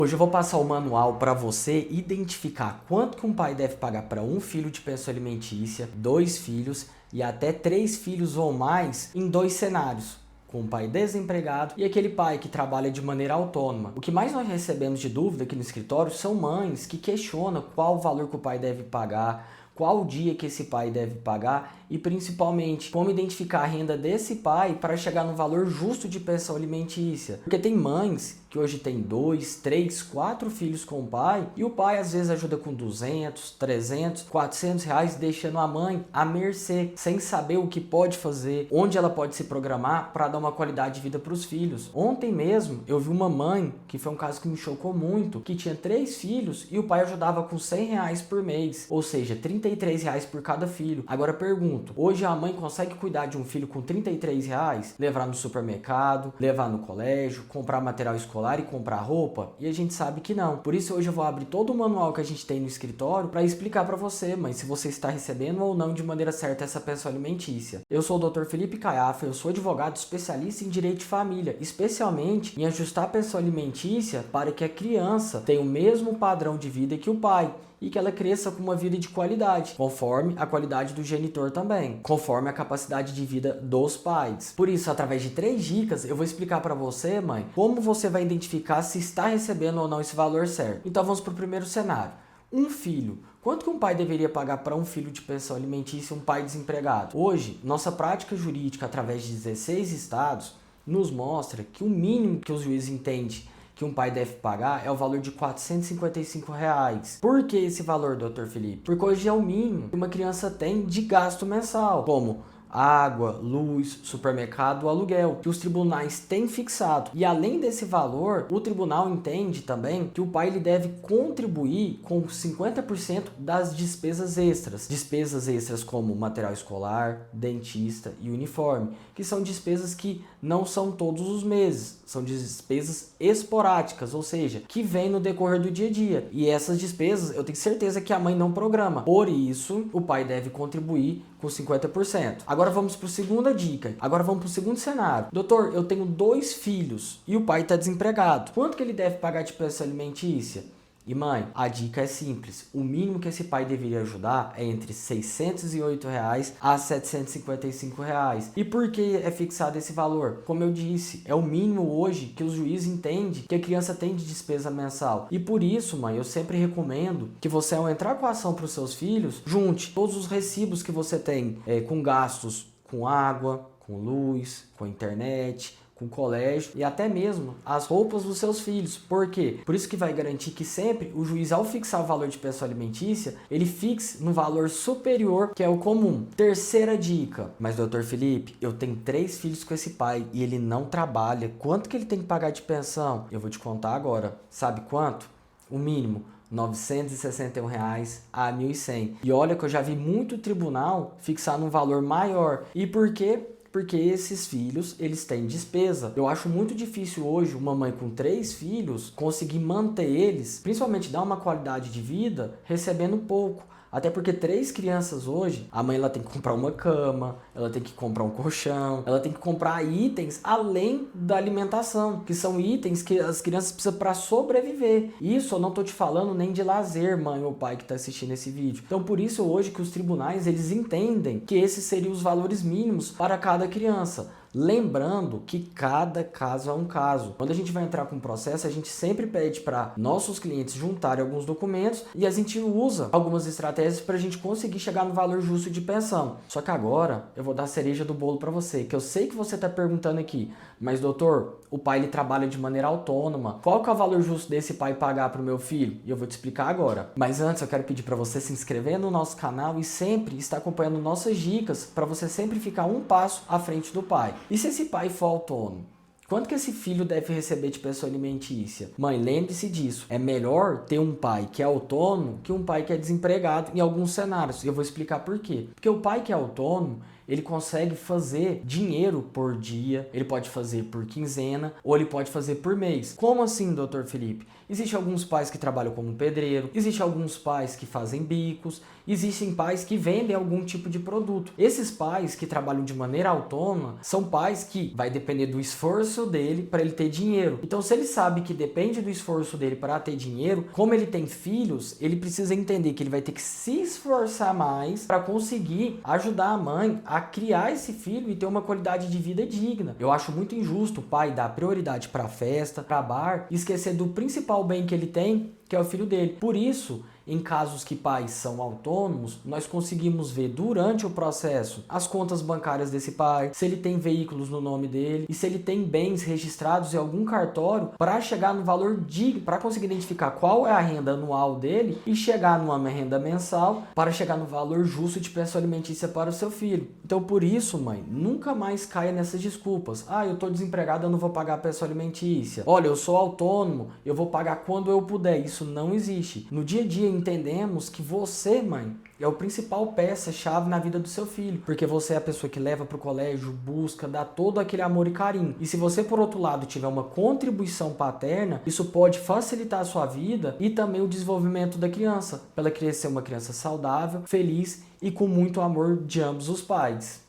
Hoje eu vou passar o manual para você identificar quanto que um pai deve pagar para um filho de pensão alimentícia, 2 filhos e até 3 filhos ou mais em 2 cenários, com um pai desempregado e aquele pai que trabalha de maneira autônoma. O que mais nós recebemos de dúvida aqui no escritório são mães que questionam qual o valor que o pai deve pagar, qual o dia que esse pai deve pagar e principalmente como identificar a renda desse pai para chegar no valor justo de pensão alimentícia. Porque tem mães que hoje tem 2, 3, 4 filhos com o pai e o pai às vezes ajuda com 200, 300, 400 reais, deixando a mãe à mercê, sem saber o que pode fazer, onde ela pode se programar para dar uma qualidade de vida para os filhos. Ontem mesmo eu vi uma mãe, que foi um caso que me chocou muito, que tinha 3 filhos e o pai ajudava com 100 reais por mês, ou seja, 33 reais por cada filho. Agora pergunto, hoje a mãe consegue cuidar de um filho com 33 reais? Levar no supermercado, levar no colégio, comprar material escolar e comprar roupa? E a gente sabe que não. Por isso hoje eu vou abrir todo o manual que a gente tem no escritório para explicar para você, mãe, se você está recebendo ou não de maneira certa essa pensão alimentícia. Eu sou o Dr. Felipe Caiafa, eu sou advogado especialista em direito de família, especialmente em ajustar a pensão alimentícia para que a criança tenha o mesmo padrão de vida que o pai e que ela cresça com uma vida de qualidade, conforme a qualidade do genitor também, conforme a capacidade de vida dos pais. Por isso, através de 3 dicas, eu vou explicar para você, mãe, como você vai identificar se está recebendo ou não esse valor certo. Então vamos para o primeiro cenário. Um filho. Quanto que um pai deveria pagar para um filho de pensão alimentícia, um pai desempregado? Hoje, nossa prática jurídica, através de 16 estados, nos mostra que o mínimo que os juízes entendem que um pai deve pagar é o valor de R$ 455 reais. Por que esse valor, Dr. Felipe? Porque hoje é o mínimo que uma criança tem de gasto mensal, como água, luz, supermercado, aluguel, que os tribunais têm fixado. E além desse valor, o tribunal entende também que o pai ele deve contribuir com 50% das despesas extras. Despesas extras como material escolar, dentista e uniforme, que são despesas que não são todos os meses, são despesas esporádicas, ou seja, que vêm no decorrer do dia a dia. E essas despesas eu tenho certeza que a mãe não programa. Por isso, o pai deve contribuir com 50%. Agora vamos para a segunda dica. Agora vamos para o segundo cenário. Doutor, eu tenho 2 filhos e o pai está desempregado. Quanto que ele deve pagar de pensão alimentícia? E mãe, a dica é simples. O mínimo que esse pai deveria ajudar é entre R$ 608 reais a R$ 755 reais. E por que é fixado esse valor? Como eu disse, é o mínimo hoje que os juízes entendem que a criança tem de despesa mensal. E por isso, mãe, eu sempre recomendo que você, ao entrar com a ação para os seus filhos, junte todos os recibos que você tem com gastos com água, com luz, com internet, com colégio e até mesmo as roupas dos seus filhos. Por quê? Por isso que vai garantir que sempre o juiz, ao fixar o valor de pensão alimentícia, ele fixe no valor superior, que é o comum. Terceira dica. Mas, doutor Felipe, eu tenho 3 filhos com esse pai e ele não trabalha. Quanto que ele tem que pagar de pensão? Eu vou te contar agora. Sabe quanto? O mínimo. R$ 961 reais a 1.100. E olha que eu já vi muito tribunal fixar num valor maior. E por quê? Porque esses filhos, eles têm despesa. Eu acho muito difícil hoje uma mãe com 3 filhos conseguir manter eles, principalmente dar uma qualidade de vida, recebendo pouco. Até porque 3 crianças hoje, a mãe ela tem que comprar uma cama, ela tem que comprar um colchão, ela tem que comprar itens além da alimentação, que são itens que as crianças precisam para sobreviver. Isso eu não tô te falando nem de lazer, mãe ou pai que está assistindo esse vídeo. Então por isso hoje que os tribunais eles entendem que esses seriam os valores mínimos para cada criança. Lembrando que cada caso é um caso. Quando a gente vai entrar com um processo, a gente sempre pede para nossos clientes juntarem alguns documentos e a gente usa algumas estratégias para a gente conseguir chegar no valor justo de pensão. Só que agora eu vou dar a cereja do bolo para você, que eu sei que você está perguntando aqui, mas doutor, o pai ele trabalha de maneira autônoma. Qual que é o valor justo desse pai pagar para o meu filho? E eu vou te explicar agora. Mas antes eu quero pedir para você se inscrever no nosso canal e sempre estar acompanhando nossas dicas para você sempre ficar um passo à frente do pai. E se esse pai for autônomo? Quanto que esse filho deve receber de pensão alimentícia? Mãe, lembre-se disso. É melhor ter um pai que é autônomo que um pai que é desempregado em alguns cenários. E eu vou explicar por quê. Porque o pai que é autônomo, ele consegue fazer dinheiro por dia, ele pode fazer por quinzena ou ele pode fazer por mês. Como assim, doutor Felipe? Existem alguns pais que trabalham como pedreiro, existem alguns pais que fazem bicos, existem pais que vendem algum tipo de produto. Esses pais que trabalham de maneira autônoma são pais que vai depender do esforço dele para ele ter dinheiro. Então, se ele sabe que depende do esforço dele para ter dinheiro, como ele tem filhos, ele precisa entender que ele vai ter que se esforçar mais para conseguir ajudar a mãe a criar esse filho e ter uma qualidade de vida digna. Eu acho muito injusto o pai dar prioridade para festa, para bar, e esquecer do principal bem que ele tem, que é o filho dele. Por isso, em casos que pais são autônomos, nós conseguimos ver durante o processo as contas bancárias desse pai, se ele tem veículos no nome dele e se ele tem bens registrados em algum cartório para chegar no valor digno, para conseguir identificar qual é a renda anual dele e chegar numa renda mensal para chegar no valor justo de pensão alimentícia para o seu filho. Então, por isso, mãe, nunca mais caia nessas desculpas. Ah, eu estou desempregado, eu não vou pagar a pensão alimentícia. Olha, eu sou autônomo, eu vou pagar quando eu puder. Isso não existe. No dia a dia, entendemos que você, mãe, é o principal peça-chave na vida do seu filho, porque você é a pessoa que leva para o colégio, busca, dá todo aquele amor e carinho. E se você, por outro lado, tiver uma contribuição paterna, isso pode facilitar a sua vida e também o desenvolvimento da criança, para ela crescer uma criança saudável, feliz e com muito amor de ambos os pais.